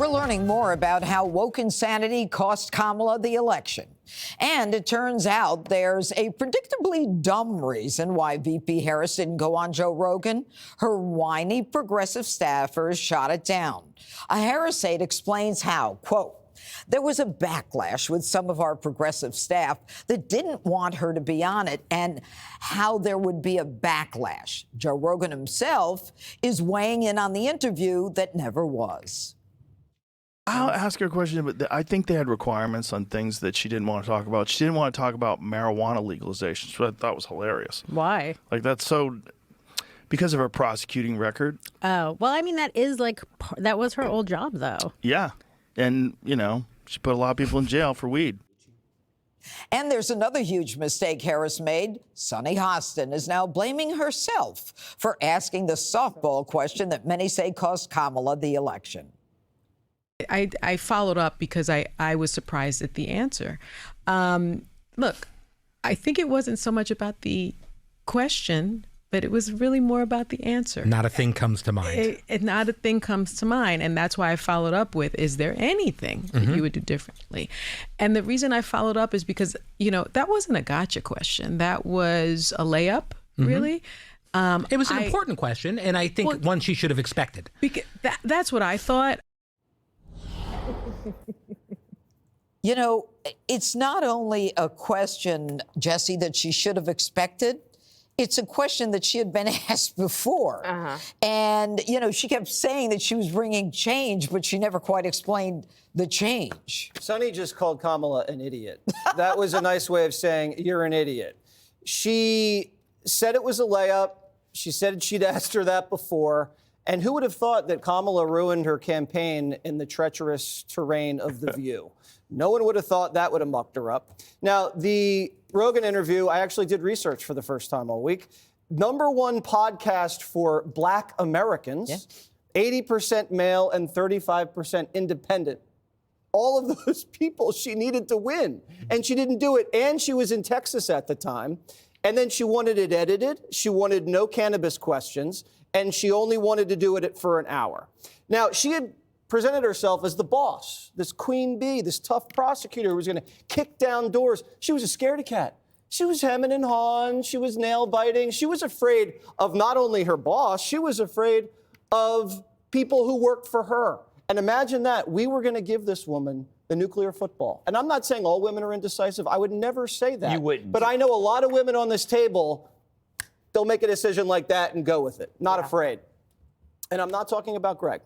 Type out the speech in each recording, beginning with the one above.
We're learning more about how woke insanity cost Kamala the election. And it turns out there's a predictably dumb reason why VP Harris didn't go on Joe Rogan. Her whiny progressive staffers shot it down. A Harris aide explains how, quote, there was a backlash with some of our progressive staff that didn't want her to be on it, and how there would be a backlash. Joe Rogan himself is weighing in on the interview that never was. I'll ask her a question, but I think they had requirements on things that she didn't want to talk about. She didn't want to talk about marijuana legalization, which I thought was hilarious. Why? Like, that's so... Because of her prosecuting record. Oh, well, I mean, that was her old job, though. Yeah. And, you know, she put a lot of people in jail for weed. And there's another huge mistake Harris made. Sunny Hostin is now blaming herself for asking the softball question that many say cost Kamala the election. I followed up because I was surprised at the answer. Look, I think it wasn't so much about the question, but it was really more about the answer. Not a thing comes to mind. Not a thing comes to mind. And that's why I followed up with, is there anything that you would do differently? And the reason I followed up is because, you know, that wasn't a gotcha question. That was a layup, really. It was an important question, and I think one she should have expected. Because that's what I thought. You know, it's not only a question, Jesse, that she should have expected. It's a question that she had been asked before. And, you know, she kept saying that she was bringing change, but she never quite explained the change. Sunny just called Kamala an idiot. That was a nice way of saying, you're an idiot. She said it was a layup. She said she'd asked her that before. And who would have thought that Kamala ruined her campaign in the treacherous terrain of The View? No one would have thought that would have mucked her up. Now, the Rogan interview, I actually did research for the first time all week. #1 podcast for Black Americans, 80% male and 35% independent. All of those people she needed to win, and she didn't do it. And she was in Texas at the time. And then she wanted it edited. She wanted no cannabis questions. And she only wanted to do it for an hour. Now, she had presented herself as the boss, this queen bee, this tough prosecutor who was going to kick down doors. She was a scaredy cat. She was hemming and hawing. She was nail biting. She was afraid of not only her boss, she was afraid of people who worked for her. And imagine that. We were going to give this woman the nuclear football. And I'm not saying all women are indecisive. I would never say that. You wouldn't. But I know a lot of women on this table, they'll make a decision like that and go with it. Not afraid. And I'm not talking about Greg.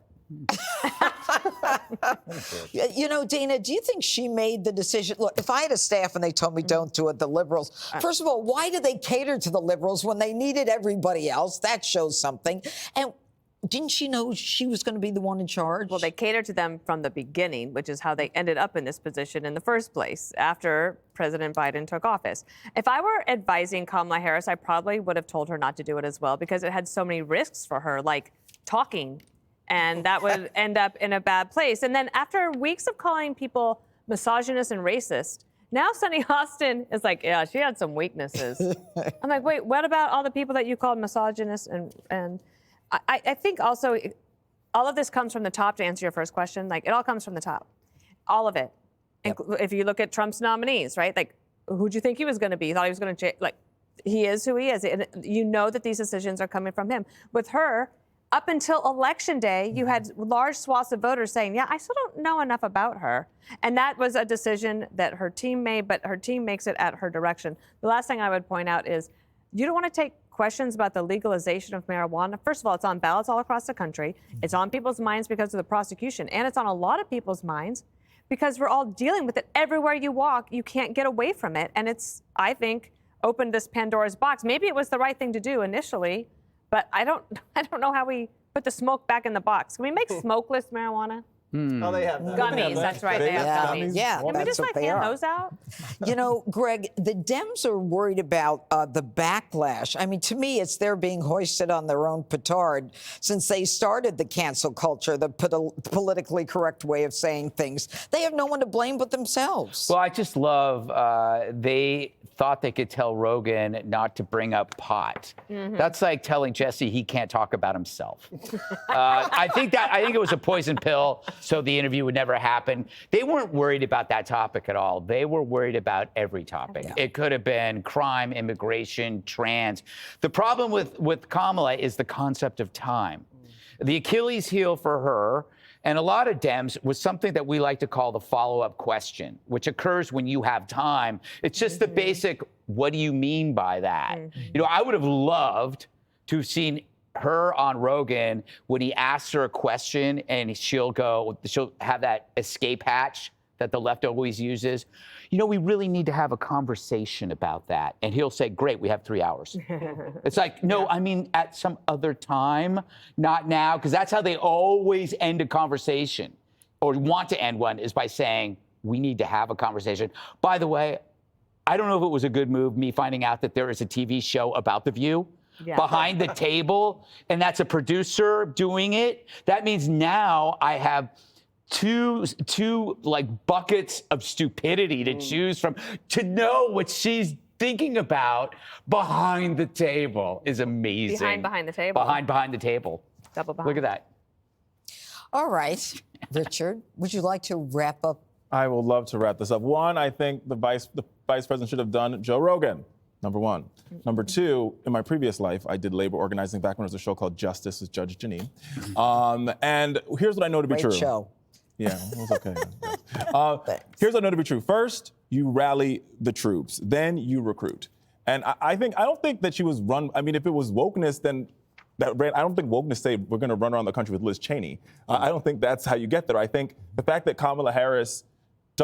You know, Dana, do you think she made the decision? Look, if I had a staff and they told me don't do it, the liberals, first of all, why did they cater to the liberals when they needed everybody else? That shows something. And didn't she know she was going to be the one in charge? Well, they catered to them from the beginning, which is how they ended up in this position in the first place after President Biden took office. If I were advising Kamala Harris, I probably would have told her not to do it as well because it had so many risks for her, like talking, and that would end up in a bad place. And then after weeks of calling people misogynist and racist, now Sunny Hostin is like, yeah, she had some weaknesses. I'm like, wait, what about all the people that you called misogynist and I think also all of this comes from the top, to answer your first question. Like, it all comes from the top. All of it. Yep. If you look at Trump's nominees, right? Like, who'd you think he was going to be? You thought he was going to, like, he is who he is. And you know that these decisions are coming from him. With her, up until Election Day, you had large swaths of voters saying, yeah, I still don't know enough about her. And that was a decision that her team made, but her team makes it at her direction. The last thing I would point out is you don't want to take questions about the legalization of marijuana. First of all, it's on ballots all across the country. It's on people's minds because of the prosecution. And it's on a lot of people's minds because we're all dealing with it everywhere you walk. You can't get away from it. And it's, I think, opened this Pandora's box. Maybe it was the right thing to do initially, but I don't know how we put the smoke back in the box. Can we make smokeless marijuana? Oh, they have that. Gummies, that's right. They have gummies. Yeah, Can we just like hand those out? You know, Greg, the Dems are worried about the backlash. I mean, to me, it's they're being hoisted on their own petard since they started the cancel culture, the politically correct way of saying things. They have no one to blame but themselves. Well, I just love they thought they could tell Rogan not to bring up pot. That's like telling Jesse he can't talk about himself. I think it was a poison pill, so the interview would never happen. They weren't worried about that topic at all. They were worried about every topic. It could have been crime, immigration, trans. The problem with Kamala is the concept of time. The Achilles heel for her and a lot of Dems was something that we like to call the follow-up question, which occurs when you have time. It's just the basic, what do you mean by that? You know, I would have loved to have seen her on Rogan when he asks her a question and she'll have that escape hatch that the left always uses. You know, we really need to have a conversation about that. And he'll say, great, we have 3 hours. It's like, no, I mean, at some other time, not now, because that's how they always end a conversation or want to end one, is by saying, we need to have a conversation. By the way, I don't know if it was a good move, me finding out that there is a TV show about The View behind the table, and that's a producer doing it. That means now I have two like buckets of stupidity to choose from. To know what she's thinking about behind the table is amazing. Behind the table. Behind the table. Double behind. Look at that. All right, Richard, would you like to wrap up? I will love to wrap this up. One, I think the vice president should have done Joe Rogan. Number one. Number two, in my previous life, I did labor organizing back when there was a show called Justice with Judge Janine. And here's what I know to be true. Great show. Yeah, it was okay. Here's what I know to be true. First, you rally the troops. Then you recruit. And I don't think that she was run. I mean, if it was wokeness, then I don't think wokeness say we're going to run around the country with Liz Cheney. I don't think that's how you get there. I think the fact that Kamala Harris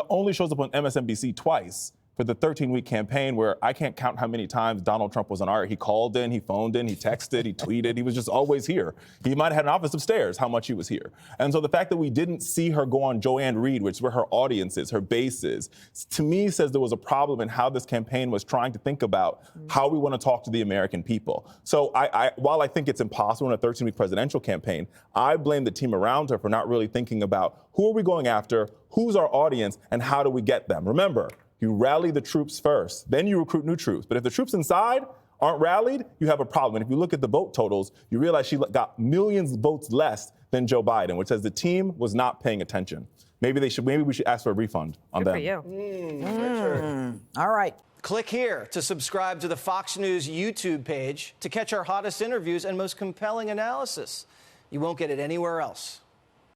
only shows up on MSNBC twice for the 13-week campaign, where I can't count how many times Donald Trump was on our. He called in, he phoned in, he texted, he tweeted. He was just always here. He might have had an office upstairs, how much he was here. And so the fact that we didn't see her go on Joanne Reid, which is where her audience is, her base is, to me says there was a problem in how this campaign was trying to think about how we want to talk to the American people. So while I think it's impossible in a 13-week presidential campaign, I blame the team around her for not really thinking about who are we going after, who's our audience, and how do we get them. Remember, you rally the troops first, then you recruit new troops. But if the troops inside aren't rallied, you have a problem. And if you look at the vote totals, you realize she got millions of votes less than Joe Biden, which says the team was not paying attention. Maybe we should ask for a refund on them. Good for you. All right. Click here to subscribe to the Fox News YouTube page to catch our hottest interviews and most compelling analysis. You won't get it anywhere else.